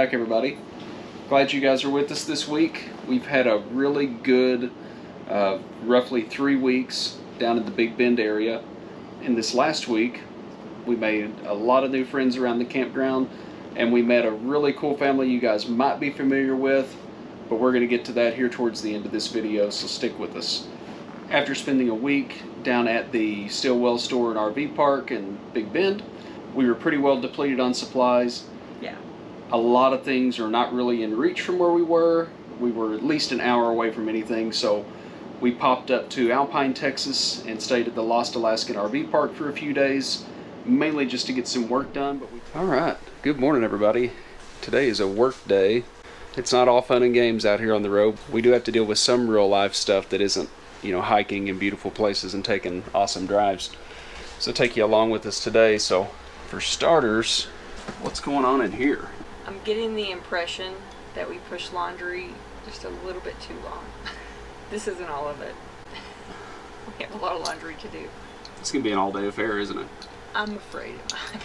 back, everybody. Glad you guys are with us this week. We've had a really good roughly 3 weeks down in the Big Bend area. In this last week, we made a lot of new friends around the campground, and we met a really cool family you guys might be familiar with, but we're going to get to that here towards the end of this video, so stick with us. After spending a week down at the Stillwell store and RV park in Big Bend, we were pretty well depleted on supplies. Yeah. A lot of things are not really in reach from where we were. We were at least an hour away from anything, so we popped up to Alpine, Texas, and stayed at the Lost Alaskan RV park for a few days, mainly just to get some work done. All right, good morning, everybody. Today is a work day. It's not all fun and games out here on the road. We do have to deal with some real life stuff that isn't, you know, hiking in beautiful places and taking awesome drives. So take you along with us today. So for starters, what's going on in here? I'm getting the impression that we push laundry just a little bit too long. This isn't all of it. We have a lot of laundry to do. It's gonna be an all-day affair, isn't it? I'm afraid it might.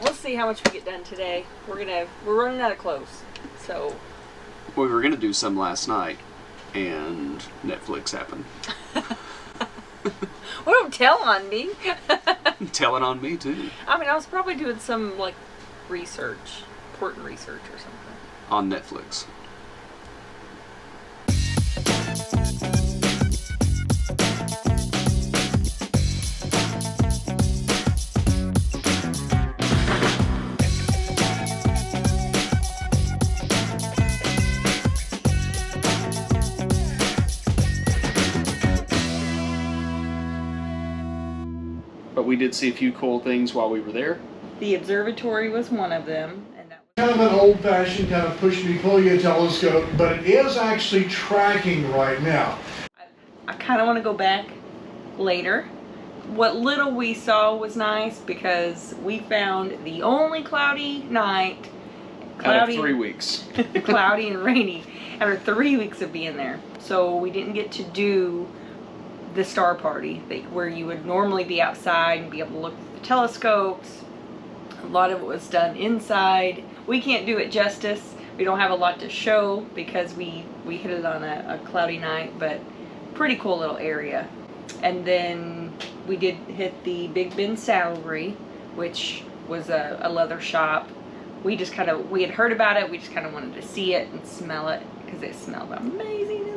We'll see how much we get done today. We're running out of clothes, so. We were gonna do some last night, and Netflix happened. Well, don't tell on me. Telling on me too. I mean, I was probably doing some like research, important research or something. On Netflix. But we did see a few cool things while we were there. The observatory was one of them. And that was kind of an old-fashioned kind of push-me-pull-you telescope, but it is actually tracking right now. I kind of want to go back later. What little we saw was nice because we found the only cloudy night. Out of 3 weeks. Cloudy and rainy after 3 weeks of being there. So we didn't get to do the star party where you would normally be outside and be able to look at the telescopes. A lot of it was done inside. We can't do it justice. We don't have a lot to show because we hit it on a cloudy night, but pretty cool little area. And then we did hit the Big Bend Saddlery, which was a leather shop. We had heard about it. We just kind of wanted to see it and smell it because it smelled amazing in there.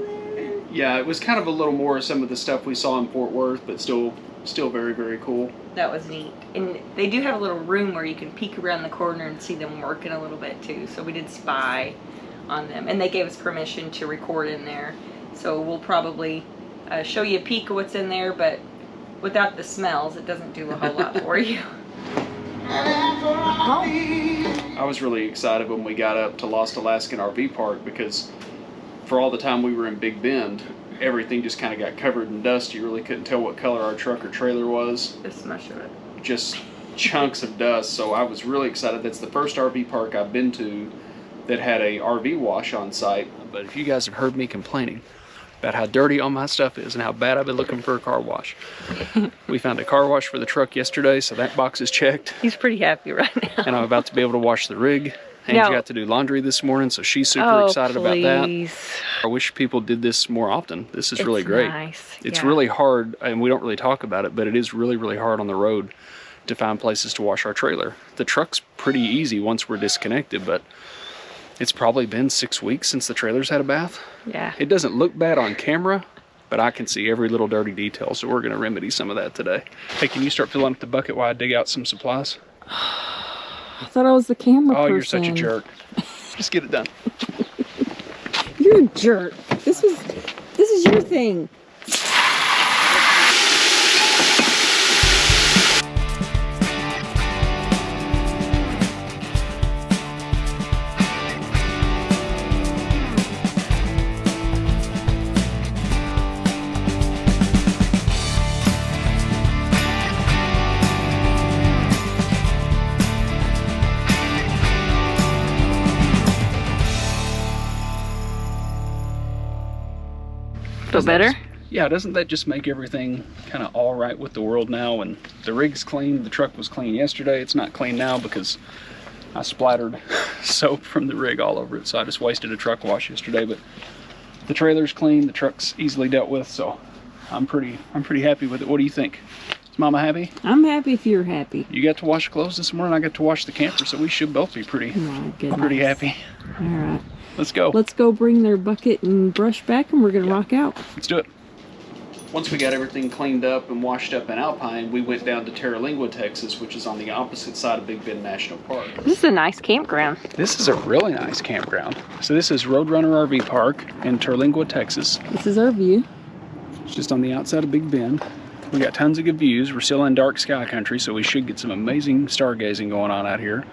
Yeah, it was kind of a little more of some of the stuff we saw in Fort Worth, but still very, very cool. That was neat. And they do have a little room where you can peek around the corner and see them working a little bit too. So we did spy on them. And they gave us permission to record in there. So we'll probably show you a peek of what's in there, but without the smells, it doesn't do a whole lot for you. I was really excited when we got up to Lost Alaskan RV Park because for all the time we were in Big Bend, everything just kind of got covered in dust. You really couldn't tell what color our truck or trailer was. Just much of it. Just chunks of dust. So I was really excited. That's the first RV park I've been to that had a RV wash on site. But if you guys have heard me complaining about how dirty all my stuff is and how bad I've been looking for a car wash, we found a car wash for the truck yesterday, so that box is checked. He's pretty happy right now. And I'm about to be able to wash the rig. Angie got to do laundry this morning, so she's super excited about that. I wish people did this more often. This is really great. Nice. It's really hard, and we don't really talk about it, but it is really, really hard on the road to find places to wash our trailer. The truck's pretty easy once we're disconnected, but it's probably been 6 weeks since the trailer's had a bath. Yeah. It doesn't look bad on camera, but I can see every little dirty detail, so we're going to remedy some of that today. Hey, can you start filling up the bucket while I dig out some supplies? I thought I was the camera person. Oh, you're such a jerk. Just get it done. You're a jerk. This is your thing. Feel better? Yeah, doesn't that just make everything kind of all right with the world now? And the rig's clean, the truck was clean yesterday. It's not clean now because I splattered soap from the rig all over it, so I just wasted a truck wash yesterday. But the trailer's clean, the truck's easily dealt with, so I'm pretty happy with it. What do you think? Is Mama happy? I'm happy if you're happy. You got to wash clothes this morning. I got to wash the camper, so we should both be pretty happy. All right. Let's go. Let's go bring their bucket and brush back, and we're gonna rock out. Let's do it. Once we got everything cleaned up and washed up in Alpine, we went down to Terlingua, Texas, which is on the opposite side of Big Bend National Park. This is a nice campground. This is a really nice campground. So this is Roadrunner RV Park in Terlingua, Texas. This is our view. It's just on the outside of Big Bend. We got tons of good views. We're still in dark sky country, so we should get some amazing stargazing going on out here.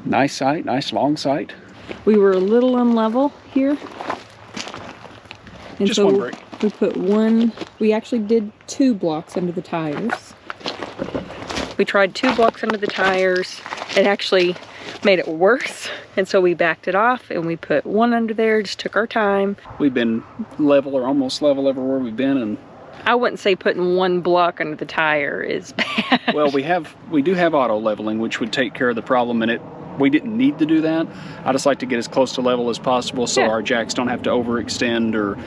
Nice sight, nice long sight. We were a little unlevel here. And Just so one break. we put we actually did 2 blocks under the tires. We tried 2 blocks under the tires. It actually made it worse. And so we backed it off and we put 1 under there, just took our time. We've been level or almost level everywhere we've been, and I wouldn't say putting 1 block under the tire is bad. well, we do have auto leveling, which would take care of the problem, and we didn't need to do that. I just like to get as close to level as possible so our jacks don't have to overextend or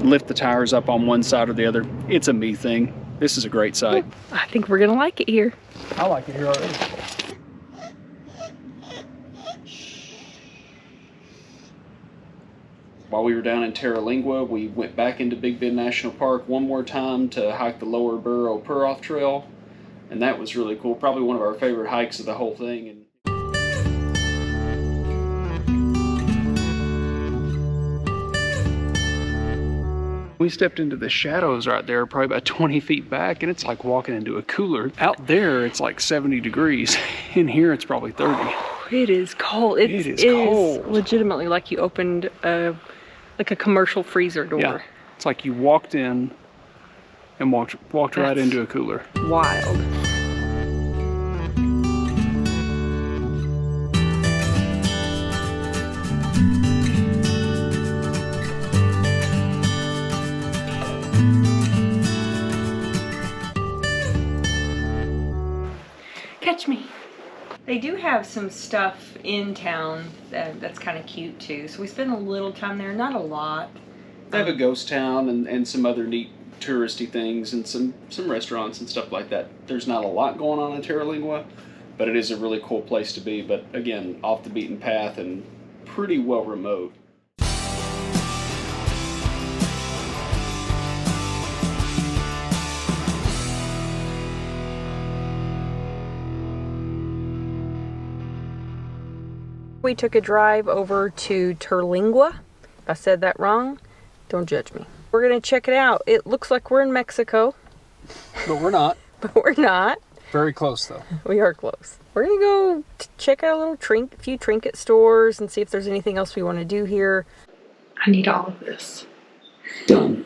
lift the tires up on one side or the other. It's a me thing. This is a great site. I think we're gonna like it here. I like it here already. While we were down in Terlingua, we went back into Big Bend National Park one more time to hike the Lower Burro Puroff Trail, and that was really cool. Probably one of our favorite hikes of the whole thing. And we stepped into the shadows right there, probably about 20 feet back, and it's like walking into a cooler. Out there, it's like 70 degrees. In here, it's probably 30. It is cold. It is cold. Legitimately like you opened a commercial freezer door. Yeah, it's like you walked in and walked right into a cooler. Wild. Catch me. They do have some stuff in town that's kind of cute too. So we spend a little time there, not a lot. They have a ghost town and some other neat touristy things and some restaurants and stuff like that. There's not a lot going on in Terlingua, but it is a really cool place to be. But again, off the beaten path and pretty well remote. We took a drive over to Terlingua. If I said that wrong, don't judge me. We're gonna check it out. It looks like we're in Mexico. But we're not. But we're not. Very close though. We are close. We're gonna go check out a few trinket stores and see if there's anything else we want to do here. I need all of this. Done.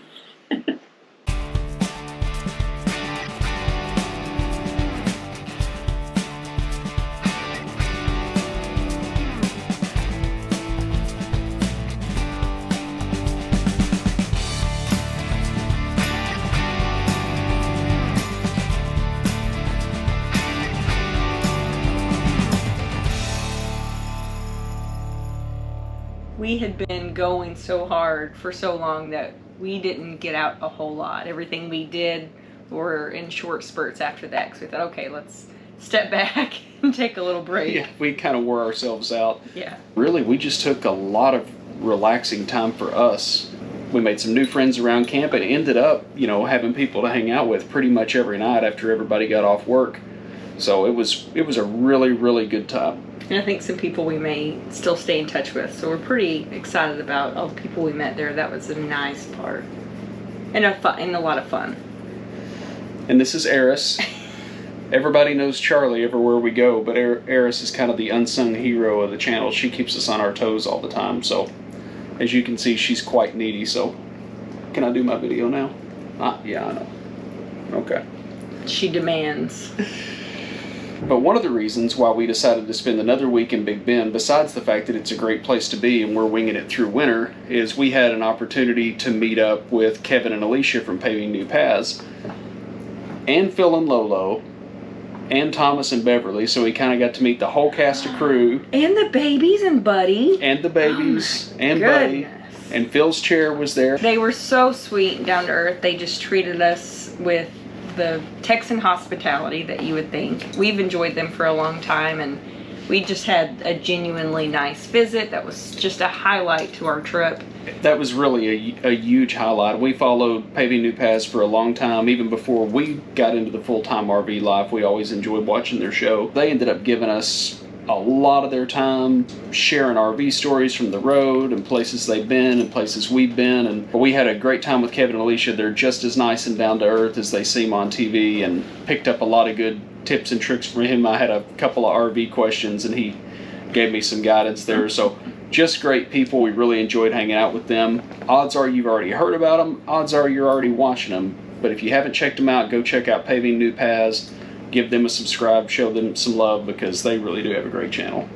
We had been going so hard for so long that we didn't get out a whole lot. Everything we did were in short spurts after that, because we thought, okay, let's step back and take a little break. Yeah, we kind of wore ourselves out. Yeah. Really, we just took a lot of relaxing time for us. We made some new friends around camp and ended up, having people to hang out with pretty much every night after everybody got off work. So it was a really, really good time. And I think some people we may still stay in touch with. So we're pretty excited about all the people we met there. That was a nice part. And a lot of fun. And this is Eris. Everybody knows Charlie everywhere we go, but Eris is kind of the unsung hero of the channel. She keeps us on our toes all the time. So as you can see, she's quite needy. So can I do my video now? Yeah, I know. Okay. She demands. But one of the reasons why we decided to spend another week in Big Bend, besides the fact that it's a great place to be and we're winging it through winter, is we had an opportunity to meet up with Kevin and Alicia from Paving New Paths, and Phil and Lolo, and Thomas and Beverly, so we kind of got to meet the whole cast of crew. And the babies and Buddy. And the babies Oh and goodness. Buddy. And Phil's chair was there. They were so sweet and down to earth. They just treated us with the Texan hospitality that you would think. We've enjoyed them for a long time, and we just had a genuinely nice visit. That was just a highlight to our trip. That was really a huge highlight. We followed Paving New Paths for a long time. Even before we got into the full-time RV life, we always enjoyed watching their show. They ended up giving us a lot of their time sharing RV stories from the road and places they've been and places we've been, and we had a great time with Kevin and Alicia. They're just as nice and down to earth as they seem on TV, and picked up a lot of good tips and tricks from him. I had a couple of RV questions and he gave me some guidance there. So just great people. We really enjoyed hanging out with them. Odds are you've already heard about them. Odds are you're already watching them. But if you haven't checked them out, go check out Paving New Paths. Give them a subscribe, show them some love, because they really do have a great channel.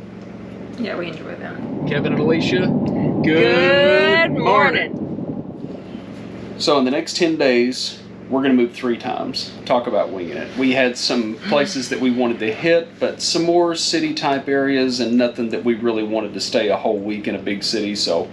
Yeah, we enjoy them. Kevin and Alicia, Good morning. So in the next 10 days, we're going to move 3 times. Talk about winging it. We had some places that we wanted to hit, but some more city type areas, and nothing that we really wanted to stay a whole week in a big city. So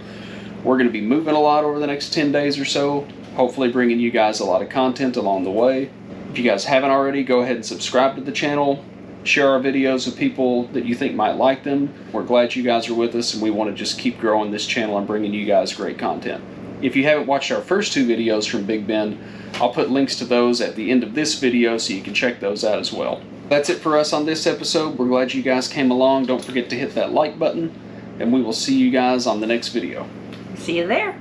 we're going to be moving a lot over the next 10 days or so, hopefully bringing you guys a lot of content along the way. If you guys haven't already, go ahead and subscribe to the channel. Share our videos with people that you think might like them. We're glad you guys are with us, and we want to just keep growing this channel and bringing you guys great content. If you haven't watched our first 2 videos from Big Bend, I'll put links to those at the end of this video so you can check those out as well. That's it for us on this episode. We're glad you guys came along. Don't forget to hit that like button, and we will see you guys on the next video. See you there.